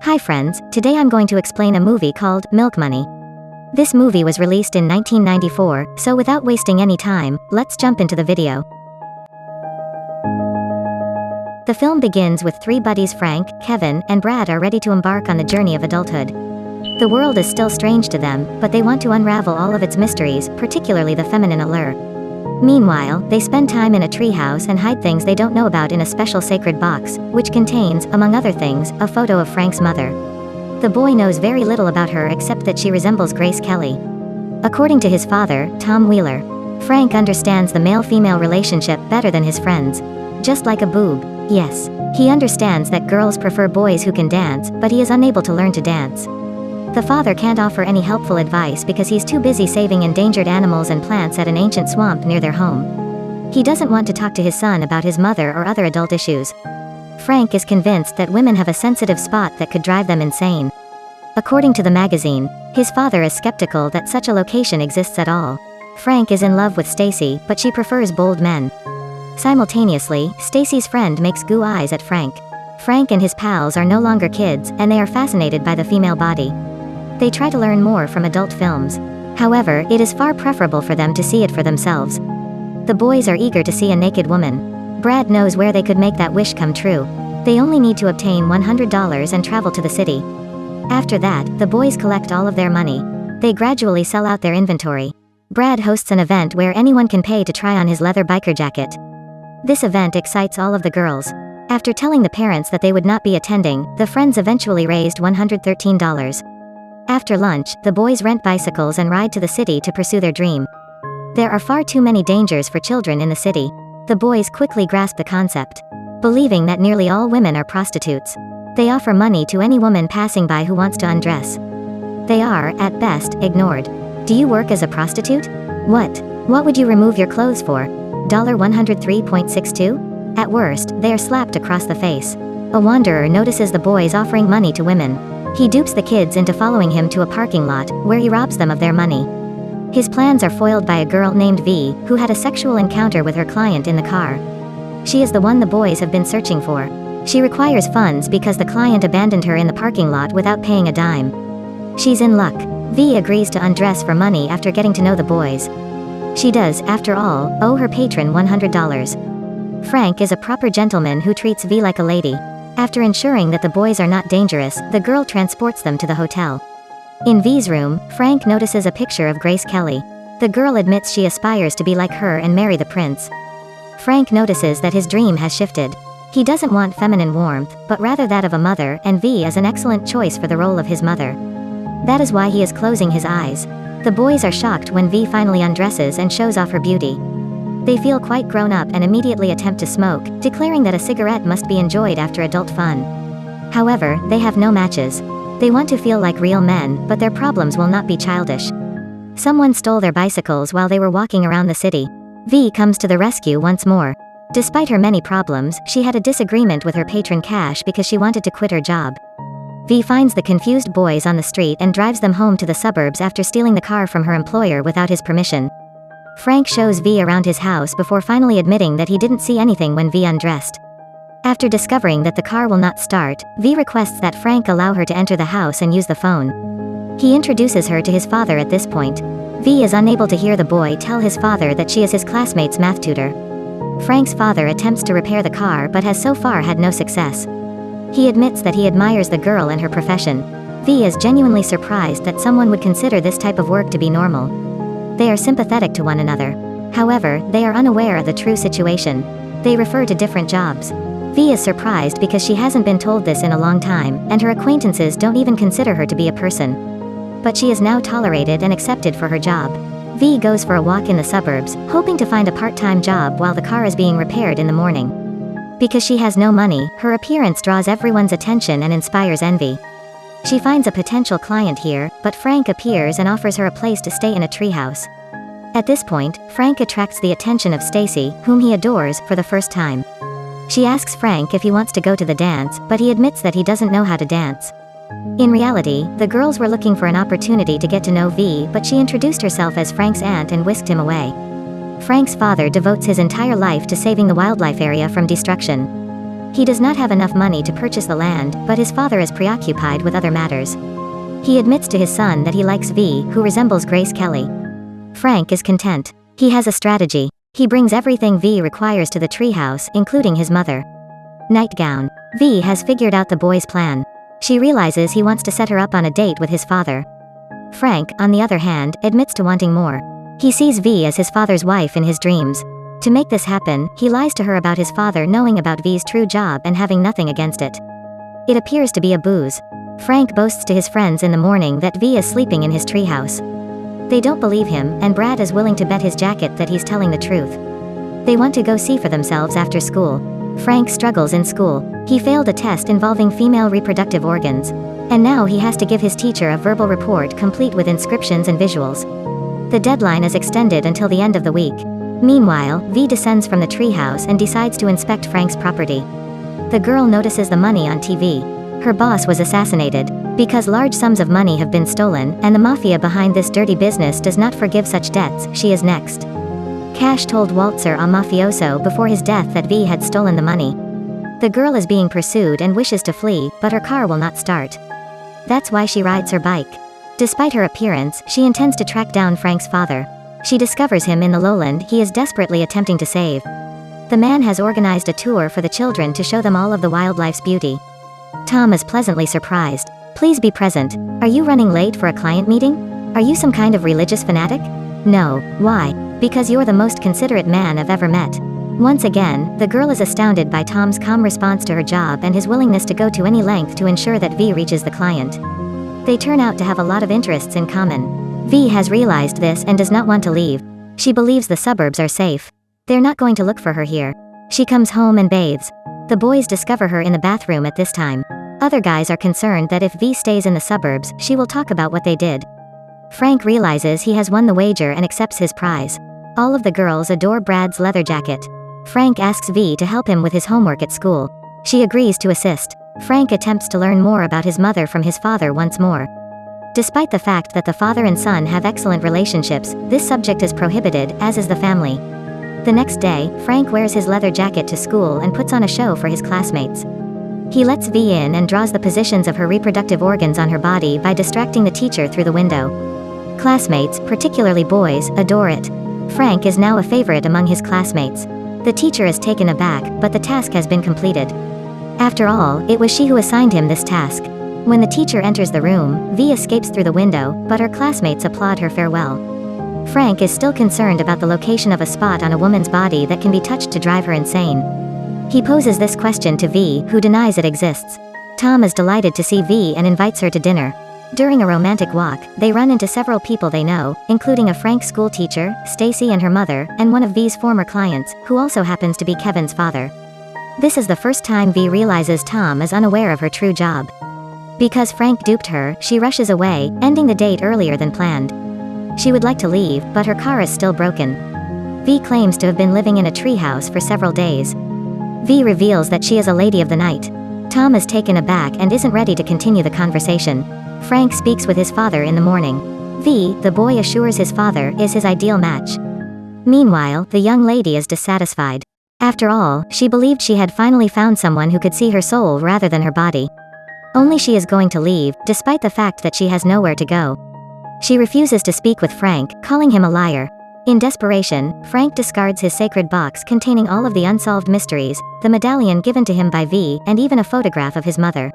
Hi friends, today I'm going to explain a movie called Milk Money. This movie was released in 1994, so without wasting any time, let's jump into the video. The film begins with three buddies Frank, Kevin, and Brad are ready to embark on the journey of adulthood. The world is still strange to them, but they want to unravel all of its mysteries, particularly the feminine allure. Meanwhile, they spend time in a treehouse and hide things they don't know about in a special sacred box, which contains, among other things, a photo of Frank's mother. The boy knows very little about her except that she resembles Grace Kelly. According to his father, Tom Wheeler, Frank understands the male-female relationship better than his friends. Just like a boob. Yes. He understands that girls prefer boys who can dance, but he is unable to learn to dance. The father can't offer any helpful advice because he's too busy saving endangered animals and plants at an ancient swamp near their home. He doesn't want to talk to his son about his mother or other adult issues. Frank is convinced that women have a sensitive spot that could drive them insane. According to the magazine, his father is skeptical that such a location exists at all. Frank is in love with Stacy, but she prefers bold men. Simultaneously, Stacy's friend makes goo eyes at Frank. Frank and his pals are no longer kids, and they are fascinated by the female body. They try to learn more from adult films. However, it is far preferable for them to see it for themselves. The boys are eager to see a naked woman. Brad knows where they could make that wish come true. They only need to obtain $100 and travel to the city. After that, the boys collect all of their money. They gradually sell out their inventory. Brad hosts an event where anyone can pay to try on his leather biker jacket. This event excites all of the girls. After telling the parents that they would not be attending, the friends eventually raised $113. After lunch, the boys rent bicycles and ride to the city to pursue their dream. There are far too many dangers for children in the city. The boys quickly grasp the concept. Believing that nearly all women are prostitutes, they offer money to any woman passing by who wants to undress. They are, at best, ignored. Do you work as a prostitute? What would you remove your clothes for? $103.62? At worst, they are slapped across the face. A wanderer notices the boys offering money to women. He dupes the kids into following him to a parking lot, where he robs them of their money. His plans are foiled by a girl named V, who had a sexual encounter with her client in the car. She is the one the boys have been searching for. She requires funds because the client abandoned her in the parking lot without paying a dime. She's in luck. V agrees to undress for money after getting to know the boys. She does, after all, owe her patron $100. Frank is a proper gentleman who treats V like a lady. After ensuring that the boys are not dangerous, the girl transports them to the hotel. In V's room, Frank notices a picture of Grace Kelly. The girl admits she aspires to be like her and marry the prince. Frank notices that his dream has shifted. He doesn't want feminine warmth, but rather that of a mother, and V is an excellent choice for the role of his mother. That is why he is closing his eyes. The boys are shocked when V finally undresses and shows off her beauty. They feel quite grown up and immediately attempt to smoke, declaring that a cigarette must be enjoyed after adult fun. However, they have no matches. They want to feel like real men, but their problems will not be childish. Someone stole their bicycles while they were walking around the city. V comes to the rescue once more. Despite her many problems, she had a disagreement with her patron Cash because she wanted to quit her job. V finds the confused boys on the street and drives them home to the suburbs after stealing the car from her employer without his permission. Frank shows V around his house before finally admitting that he didn't see anything when V undressed. After discovering that the car will not start, V requests that Frank allow her to enter the house and use the phone. He introduces her to his father at this point. V is unable to hear the boy tell his father that she is his classmate's math tutor. Frank's father attempts to repair the car but has so far had no success. He admits that he admires the girl and her profession. V is genuinely surprised that someone would consider this type of work to be normal. They are sympathetic to one another. However, they are unaware of the true situation. They refer to different jobs. V is surprised because she hasn't been told this in a long time, and her acquaintances don't even consider her to be a person. But she is now tolerated and accepted for her job. V goes for a walk in the suburbs, hoping to find a part-time job while the car is being repaired in the morning. Because she has no money, her appearance draws everyone's attention and inspires envy. She finds a potential client here, but Frank appears and offers her a place to stay in a treehouse. At this point, Frank attracts the attention of Stacy, whom he adores, for the first time. She asks Frank if he wants to go to the dance, but he admits that he doesn't know how to dance. In reality, the girls were looking for an opportunity to get to know V, but she introduced herself as Frank's aunt and whisked him away. Frank's father devotes his entire life to saving the wildlife area from destruction. He does not have enough money to purchase the land, but his father is preoccupied with other matters. He admits to his son that he likes V, who resembles Grace Kelly. Frank is content. He has a strategy. He brings everything V requires to the treehouse, including his mother. Nightgown. V has figured out the boy's plan. She realizes he wants to set her up on a date with his father. Frank, on the other hand, admits to wanting more. He sees V as his father's wife in his dreams. To make this happen, he lies to her about his father knowing about V's true job and having nothing against it. It appears to be a booze. Frank boasts to his friends in the morning that V is sleeping in his treehouse. They don't believe him, and Brad is willing to bet his jacket that he's telling the truth. They want to go see for themselves after school. Frank struggles in school. He failed a test involving female reproductive organs. And now he has to give his teacher a verbal report complete with inscriptions and visuals. The deadline is extended until the end of the week. Meanwhile, V descends from the treehouse and decides to inspect Frank's property. The girl notices the money on TV. Her boss was assassinated. Because large sums of money have been stolen, and the mafia behind this dirty business does not forgive such debts, she is next. Cash told Walter, a mafioso, before his death that V had stolen the money. The girl is being pursued and wishes to flee, but her car will not start. That's why she rides her bike. Despite her appearance, she intends to track down Frank's father. She discovers him in the lowland he is desperately attempting to save. The man has organized a tour for the children to show them all of the wildlife's beauty. Tom is pleasantly surprised. Please be present. Are you running late for a client meeting? Are you some kind of religious fanatic? No. Why? Because you're the most considerate man I've ever met. Once again, the girl is astounded by Tom's calm response to her job and his willingness to go to any length to ensure that V reaches the client. They turn out to have a lot of interests in common. V has realized this and does not want to leave. She believes the suburbs are safe. They're not going to look for her here. She comes home and bathes. The boys discover her in the bathroom at this time. Other guys are concerned that if V stays in the suburbs, she will talk about what they did. Frank realizes he has won the wager and accepts his prize. All of the girls adore Brad's leather jacket. Frank asks V to help him with his homework at school. She agrees to assist. Frank attempts to learn more about his mother from his father once more. Despite the fact that the father and son have excellent relationships, this subject is prohibited, as is the family. The next day, Frank wears his leather jacket to school and puts on a show for his classmates. He lets V in and draws the positions of her reproductive organs on her body by distracting the teacher through the window. Classmates, particularly boys, adore it. Frank is now a favorite among his classmates. The teacher is taken aback, but the task has been completed. After all, it was she who assigned him this task. When the teacher enters the room, V escapes through the window, but her classmates applaud her farewell. Frank is still concerned about the location of a spot on a woman's body that can be touched to drive her insane. He poses this question to V, who denies it exists. Tom is delighted to see V and invites her to dinner. During a romantic walk, they run into several people they know, including a Frank school teacher, Stacy and her mother, and one of V's former clients, who also happens to be Kevin's father. This is the first time V realizes Tom is unaware of her true job. Because Frank duped her, she rushes away, ending the date earlier than planned. She would like to leave, but her car is still broken. V claims to have been living in a treehouse for several days. V reveals that she is a lady of the night. Tom is taken aback and isn't ready to continue the conversation. Frank speaks with his father in the morning. V, the boy assures his father, is his ideal match. Meanwhile, the young lady is dissatisfied. After all, she believed she had finally found someone who could see her soul rather than her body. Only she is going to leave, despite the fact that she has nowhere to go. She refuses to speak with Frank, calling him a liar. In desperation, Frank discards his sacred box containing all of the unsolved mysteries, the medallion given to him by V, and even a photograph of his mother.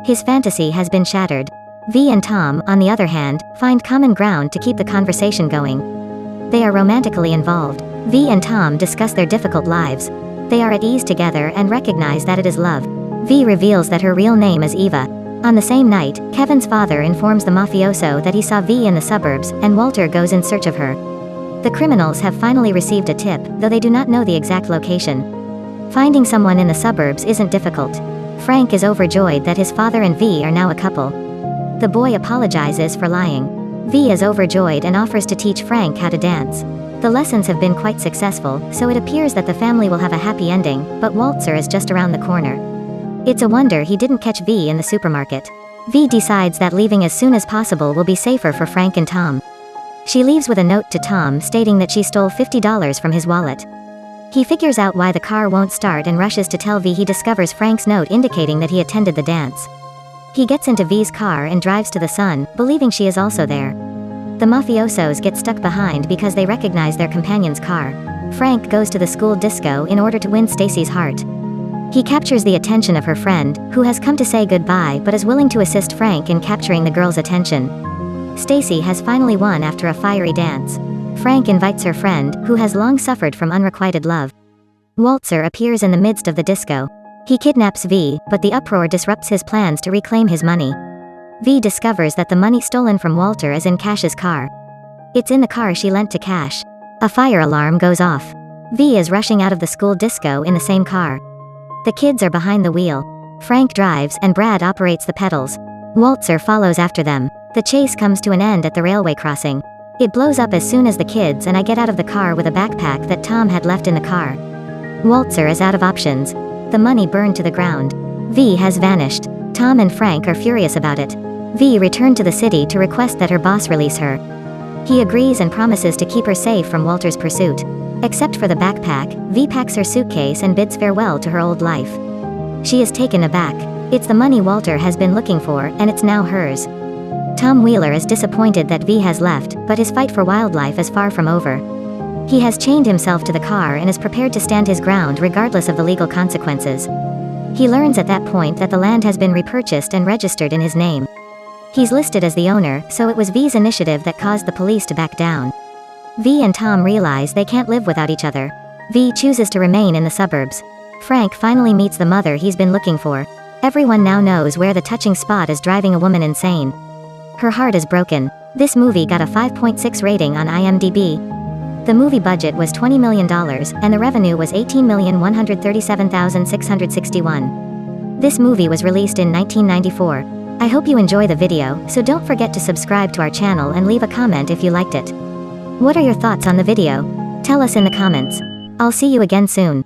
His fantasy has been shattered. V and Tom, on the other hand, find common ground to keep the conversation going. They are romantically involved. V and Tom discuss their difficult lives. They are at ease together and recognize that it is love. V reveals that her real name is Eva. On the same night, Kevin's father informs the mafioso that he saw V in the suburbs, and Walter goes in search of her. The criminals have finally received a tip, though they do not know the exact location. Finding someone in the suburbs isn't difficult. Frank is overjoyed that his father and V are now a couple. The boy apologizes for lying. V is overjoyed and offers to teach Frank how to dance. The lessons have been quite successful, so it appears that the family will have a happy ending, but Walter is just around the corner. It's a wonder he didn't catch V in the supermarket. V decides that leaving as soon as possible will be safer for Frank and Tom. She leaves with a note to Tom stating that she stole $50 from his wallet. He figures out why the car won't start and rushes to tell V. He discovers Frank's note indicating that he attended the dance. He gets into V's car and drives to the Sun, believing she is also there. The mafiosos get stuck behind because they recognize their companion's car. Frank goes to the school disco in order to win Stacy's heart. He captures the attention of her friend, who has come to say goodbye but is willing to assist Frank in capturing the girl's attention. Stacy has finally won after a fiery dance. Frank invites her friend, who has long suffered from unrequited love. Walter appears in the midst of the disco. He kidnaps V, but the uproar disrupts his plans to reclaim his money. V discovers that the money stolen from Walter is in Cash's car. It's in the car she lent to Cash. A fire alarm goes off. V is rushing out of the school disco in the same car. The kids are behind the wheel. Frank drives and Brad operates the pedals. Walter follows after them. The chase comes to an end at the railway crossing. It blows up as soon as the kids and I get out of the car with a backpack that Tom had left in the car. Walter is out of options. The money burned to the ground. V has vanished. Tom and Frank are furious about it. V returned to the city to request that her boss release her. He agrees and promises to keep her safe from Walter's pursuit. Except for the backpack, V packs her suitcase and bids farewell to her old life. She is taken aback. It's the money Walter has been looking for, and it's now hers. Tom Wheeler is disappointed that V has left, but his fight for wildlife is far from over. He has chained himself to the car and is prepared to stand his ground regardless of the legal consequences. He learns at that point that the land has been repurchased and registered in his name. He's listed as the owner, so it was V's initiative that caused the police to back down. V and Tom realize they can't live without each other. V chooses to remain in the suburbs. Frank finally meets the mother he's been looking for. Everyone now knows where the touching spot is driving a woman insane. Her heart is broken. This movie got a 5.6 rating on IMDb. The movie budget was $20 million, and the revenue was $18,137,661. This movie was released in 1994. I hope you enjoy the video, so don't forget to subscribe to our channel and leave a comment if you liked it. What are your thoughts on the video? Tell us in the comments. I'll see you again soon.